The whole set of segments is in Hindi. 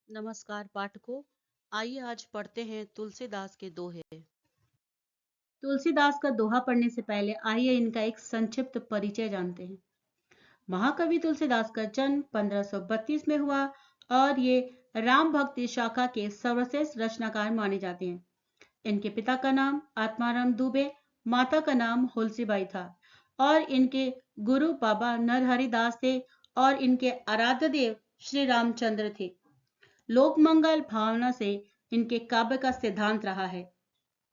नमस्कार पाठकों। आइए आज पढ़ते हैं तुलसीदास के दोहे। तुलसीदास का दोहा पढ़ने से पहले आइए इनका एक संक्षिप्त परिचय जानते हैं। महाकवि तुलसीदास का जन्म 1532 में हुआ और ये राम भक्ति शाखा के सर्वश्रेष्ठ रचनाकार माने जाते हैं। इनके पिता का नाम आत्माराम दुबे, माता का नाम हुलसीबाई था और इनके गुरु बाबा नरहरि दास थे और इनके आराध्य देव श्री रामचंद्र थे। लोक मंगल भावना से इनके काव्य का सिद्धांत रहा है।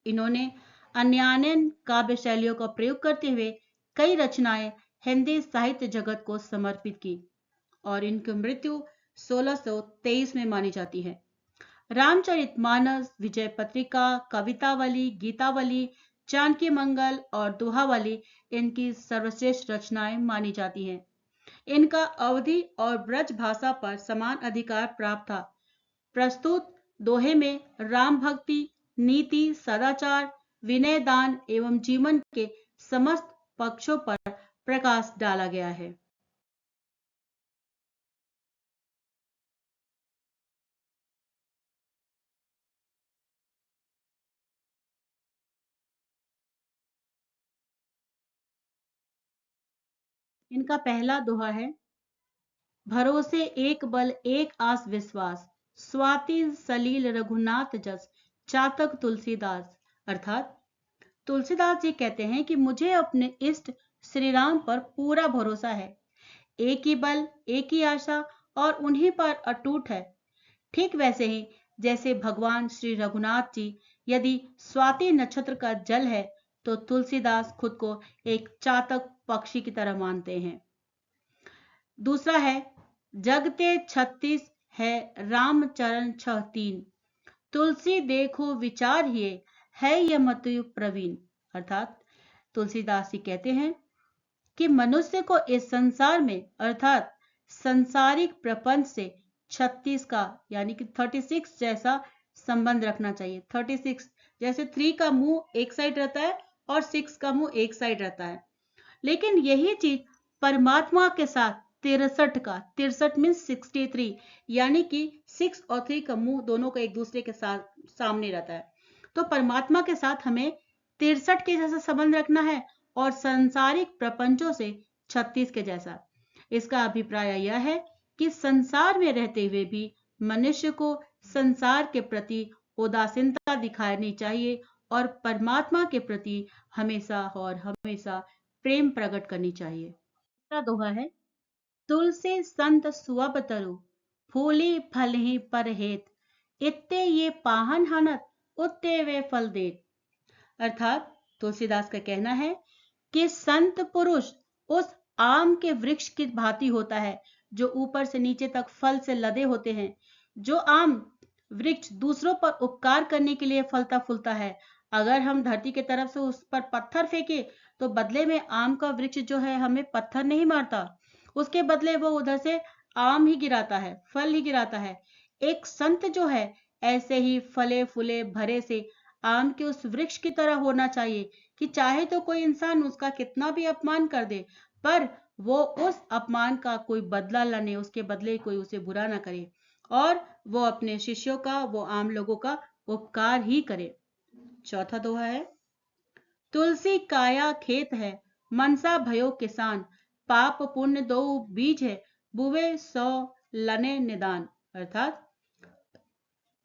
इन्होंने अन्यान्य काव्य शैलियों का प्रयोग करते हुए कई रचनाएं हिंदी साहित्य जगत को समर्पित की और इनकी मृत्यु 1623 में मानी जाती है। रामचरितमानस, विजय पत्रिका, कवितावली, गीतावली, जानकी मंगल और दोहावली इनकी सर्वश्रेष्ठ रचनाएं मानी जाती हैं। इनका अवधि और ब्रज भाषा पर समान अधिकार प्राप्त था। प्रस्तुत दोहे में राम भक्ति, नीति, सदाचार, विनय, दान एवं जीवन के समस्त पक्षों पर प्रकाश डाला गया है। इनका पहला दोहा है, भरोसे एक बल एक आस विश्वास, स्वाति सलील रघुनाथ जस, चातक तुलसीदास। अर्थात तुलसीदास जी कहते हैं कि मुझे अपने इष्ट श्री राम पर पूरा भरोसा है। एक ही बल, एक ही आशा और उन्हीं पर अटूट है। ठीक वैसे ही जैसे भगवान श्री रघुनाथ जी यदि स्वाति नक्षत्र का जल है, तो तुलसीदास खुद को एक चातक पक्षी की तरह मानते हैं। दूसरा है, जगते 36 है राम चरण 6 3, तुलसी देखो विचार ये है यह मत प्रवीण। अर्थात तुलसीदास जी कहते हैं कि मनुष्य को इस संसार में अर्थात संसारिक प्रपंच से 36 का यानी कि 36 जैसा संबंध रखना चाहिए। 36 जैसे 3 का मुंह एक साइड रहता है और 6 का मुंह एक साइड रहता है, लेकिन यही चीज परमात्मा के साथ 63 का, 63 मीन्स 63, यानी कि 6 और 3 का मुंह दोनों का एक दूसरे के साथ सामने रहता है। तो परमात्मा के साथ हमें 63 के जैसा संबंध रखना है और सांसारिक प्रपंचों से 36 के जैसा। इसका अभिप्राय यह है कि संसार में रहते हुए भी मनुष्य को संसार के प्रति उदासीनता दिखानी चाहिए और परमात्मा के प्रति हमेशा और हमेशा प्रेम प्रकट करनी चाहिए। दूसरा दोहा है, तुलसी संत सुअब तरु, फूली फल ही पर हेत, इत्ते ये पाहन हनत, उत्ते वे फल देत। अर्थात तुलसीदास का कहना है कि संत पुरुष उस आम के वृक्ष की भांति होता है जो ऊपर से नीचे तक फल से लदे होते हैं। जो आम वृक्ष दूसरों पर उपकार करने के लिए फलता फूलता है, अगर हम धरती की तरफ से उस पर पत्थर फेंके तो बदले में आम का वृक्ष जो है हमें पत्थर नहीं मारता, उसके बदले वो उधर से आम ही गिराता है, फल ही गिराता है। एक संत जो है ऐसे ही फले फूले भरे से आम के उस वृक्ष की तरह होना चाहिए कि चाहे तो कोई इंसान उसका कितना भी अपमान कर दे, पर वो उस अपमान का कोई बदला न ले, उसके बदले कोई उसे बुरा ना करे और वो अपने शिष्यों का, वो आम लोगों का उपकार ही करे। चौथा दोहा है, तुलसी काया खेत है, मनसा भयो किसान, पाप पुण्य दो बीज है, बुवे 100 लने निदान। अर्थात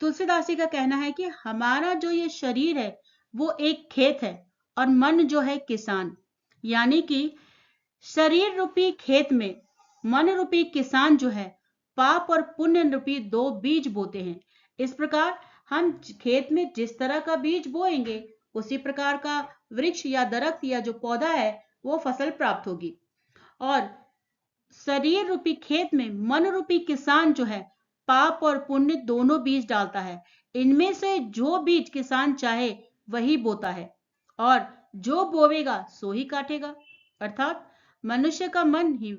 तुलसीदास जी का कहना है कि हमारा जो ये शरीर है वो एक खेत है और मन जो है किसान, यानी कि शरीर रूपी खेत में मन रूपी किसान जो है पाप और पुण्य रूपी 2 बीज बोते हैं। इस प्रकार हम खेत में जिस तरह का बीज बोएंगे उसी प्रकार का वृक्ष या दरख्त या जो पौधा है वो फसल प्राप्त होगी। और शरीर रूपी खेत में मन रूपी किसान जो है पाप और पुण्य दोनों बीज डालता है। इनमें से जो बीज किसान चाहे वही बोता है और जो बोवेगा सो ही काटेगा। अर्थात मनुष्य का मन ही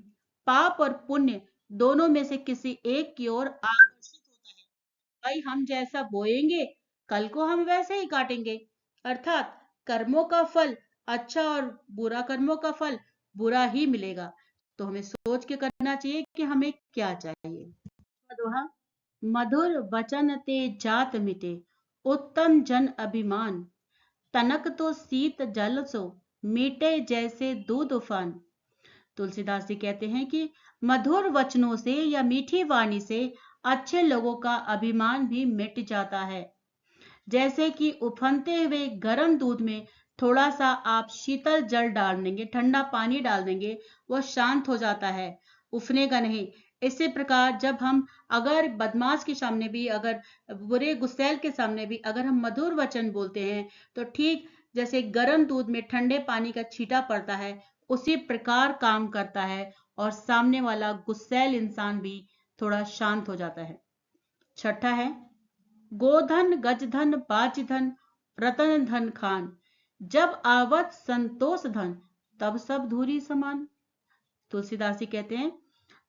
पाप और पुण्य दोनों में से किसी एक की ओर आकर्षित होता है। भाई हम जैसा बोएंगे कल को हम वैसे ही काटेंगे। अर्थात कर्मों का फल अच्छा और बुरा कर्मों का फल बुरा ही मिलेगा। तो हमें सोच के करना चाहिए कि हमें क्या चाहिए। दोहा, मधुर वचन ते जात मिटे, उत्तम जन अभिमान। तनक तो शीत जल सो, मीटे जैसे दूध उफान। तुलसीदास जी कहते हैं कि मधुर वचनों से या मीठी वाणी से अच्छे लोगों का अभिमान भी मिट जाता है। जैसे कि उफनते हुए गर्म दूध में थोड़ा सा आप शीतल जल डाल देंगे, ठंडा पानी डाल देंगे, वह शांत हो जाता है, उफनेगा नहीं। इसी प्रकार जब हम अगर बदमाश के सामने भी, अगर बुरे गुस्सैल के सामने भी अगर हम मधुर वचन बोलते हैं, तो ठीक जैसे गर्म दूध में ठंडे पानी का छींटा पड़ता है, उसी प्रकार काम करता है और सामने वाला गुस्सैल इंसान भी थोड़ा शांत हो जाता है। छठा है, गोधन गजधन बाजधन रतन धन खान, जब आवत संतोष धन, तब सब धूरी समान। तुलसीदास जी कहते हैं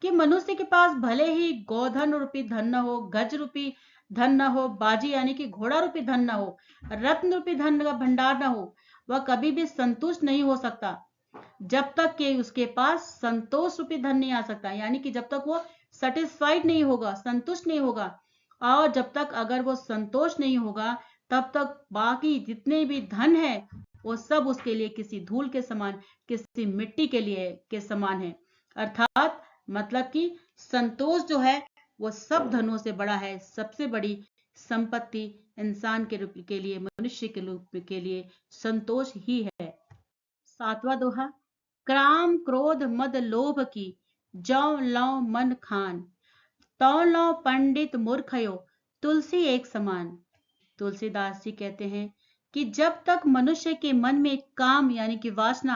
कि मनुष्य के पास भले ही गोधन रूपी धन न हो, गज रूपी धन न हो, बाजी यानी कि घोड़ा रूपी धन न हो, रत्न रूपी धन का भंडार न हो, वह कभी भी संतुष्ट नहीं हो सकता जब तक कि उसके पास संतोष रूपी धन नहीं आ सकता, यानी कि जब तक वो सेटिस्फाइड नहीं होगा, संतुष्ट नहीं होगा। और जब तक अगर वो संतोष नहीं होगा, तब तक बाकी जितने भी धन है वो सब उसके लिए किसी धूल के समान, किसी मिट्टी के लिए के समान है। अर्थात मतलब कि संतोष जो है वो सब धनों से बड़ा है। सबसे बड़ी संपत्ति इंसान के रूप के लिए, मनुष्य के रूप के लिए संतोष ही है। सातवां दोहा, क्राम क्रोध मद लोभ की, जौ लौ मन खान। तौ लौ पंडित मूर्खयो, तुलसी एक समान। तुलसीदास जी कहते हैं कि जब तक मनुष्य के मन में काम यानी कि वासना,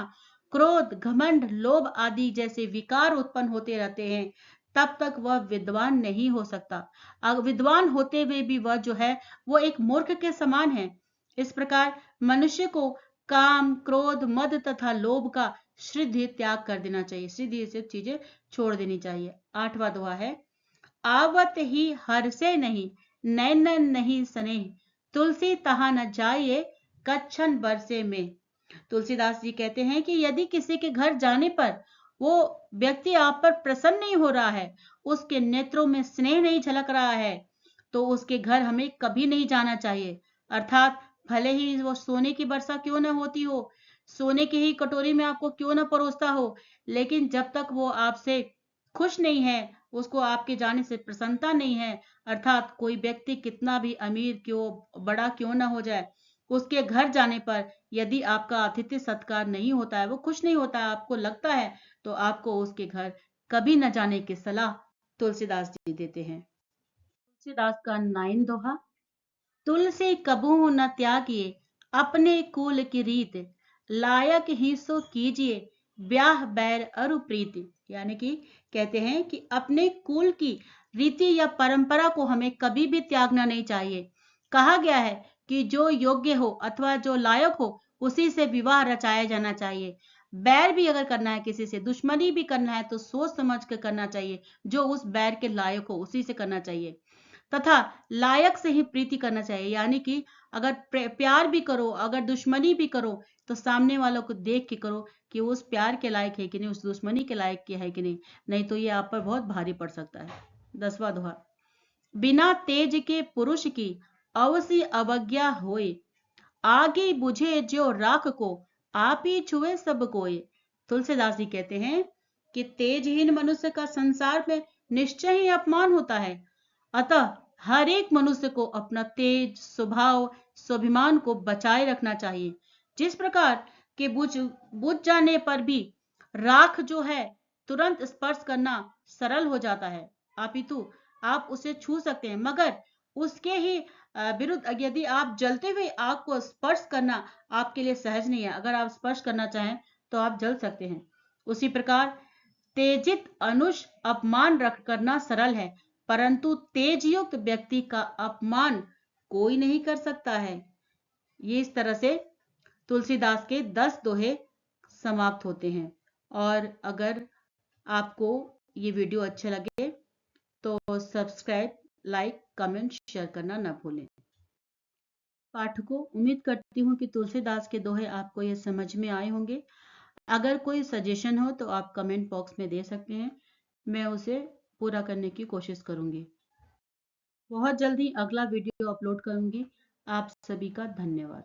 क्रोध, घमंड, लोभ आदि जैसे विकार उत्पन्न होते रहते हैं, तब तक वह विद्वान नहीं हो सकता। विद्वान होते हुए भी वह जो है वो एक मूर्ख के समान है। इस प्रकार मनुष्य को काम, क्रोध, मद तथा लोभ का श्रद्धि त्याग कर देना चाहिए। श्रद्धि से चीजें छोड़ देनी चाहिए। आठवां दोहा है, आवत ही हर से नहीं, नैनन नहीं स्नेह, तुलसी तहा न जाइए, कच्छन बरसे में। तुलसीदास जी कहते हैं कि यदि किसी के घर जाने पर वो व्यक्ति आप पर प्रसन्न नहीं हो रहा है, उसके नेत्रों में स्नेह नहीं झलक रहा है, तो उसके घर हमें कभी नहीं जाना चाहिए। अर्थात भले ही वो सोने की वर्षा क्यों ना होती हो, सोने की ही कटोरी में आपको क्यों ना परोसता हो, लेकिन जब तक वो आपसे खुश नहीं है, उसको आपके जाने से प्रसन्नता नहीं है, अर्थात कोई व्यक्ति कितना भी अमीर क्यों, बड़ा क्यों ना हो जाए, उसके घर जाने पर यदि आपका आतिथ्य सत्कार नहीं होता है, वो खुश नहीं होता है, आपको लगता है, तो आपको उसके घर कभी न जाने की सलाह तुलसीदास जी देते हैं। तुलसीदास का 9 दोहा, तुलसी कबहू न त्यागिए, अपने कुल की रीत, लायक ही सो कीजिए, ब्याह बैर अरु प्रीति। यानी कि कहते हैं कि अपने कुल की रीति या परंपरा को हमें कभी भी त्यागना नहीं चाहिए। कहा गया है कि जो योग्य हो अथवा जो लायक हो, उसी से विवाह रचाया जाना चाहिए। बैर भी अगर करना है, किसी से दुश्मनी भी करना है, तो सोच समझ कर करना चाहिए। जो उस बैर के लायक हो उसी से करना चाहिए, तथा लायक से ही प्रीति करना चाहिए। यानी कि अगर प्यार भी करो, अगर दुश्मनी भी करो, तो सामने वालों को देख के करो कि उस प्यार के लायक है कि नहीं, उस दुश्मनी के लायक के है कि नहीं, नहीं तो ये आप पर बहुत भारी पड़ सकता है। 10वां दोहा, बिना तेज के पुरुष की, अवसी अवज्ञा होए, आगे बुझे जो राख को, आप ही छुए सब कोय। तुलसीदास जी कहते हैं कि तेजहीन मनुष्य का संसार में निश्चय ही अपमान होता है। अतः हर एक मनुष्य को अपना तेज स्वभाव, स्वाभिमान को बचाए रखना चाहिए। जिस प्रकार के बुझ जाने पर भी राख जो है तुरंत स्पर्श करना सरल हो जाता है, अपितु आप उसे छू सकते हैं, मगर उसके ही विरुद्ध यदि आप जलते हुए आग को स्पर्श करना आपके लिए सहज नहीं है। अगर आप स्पर्श करना चाहें तो आप जल सकते हैं। उसी प्रकार तेजित अनुष अपमान रख करना सरल है, परंतु तेजयुक्त व्यक्ति का अपमान कोई नहीं कर सकता है। ये इस तरह से तुलसीदास के 10 दोहे समाप्त होते हैं। और अगर आपको ये वीडियो अच्छे लगे तो सब्सक्राइब, लाइक, कमेंट, शेयर करना ना भूलें। पाठकों, उम्मीद करती हूँ कि तुलसीदास के दोहे आपको ये समझ में आए होंगे। अगर कोई सजेशन हो तो आप कमेंट बॉक्स में दे सकते हैं, मैं उसे पूरा करने की कोशिश करूंगी। बहुत जल्दी अगला वीडियो अपलोड करूंगी। आप सभी का धन्यवाद।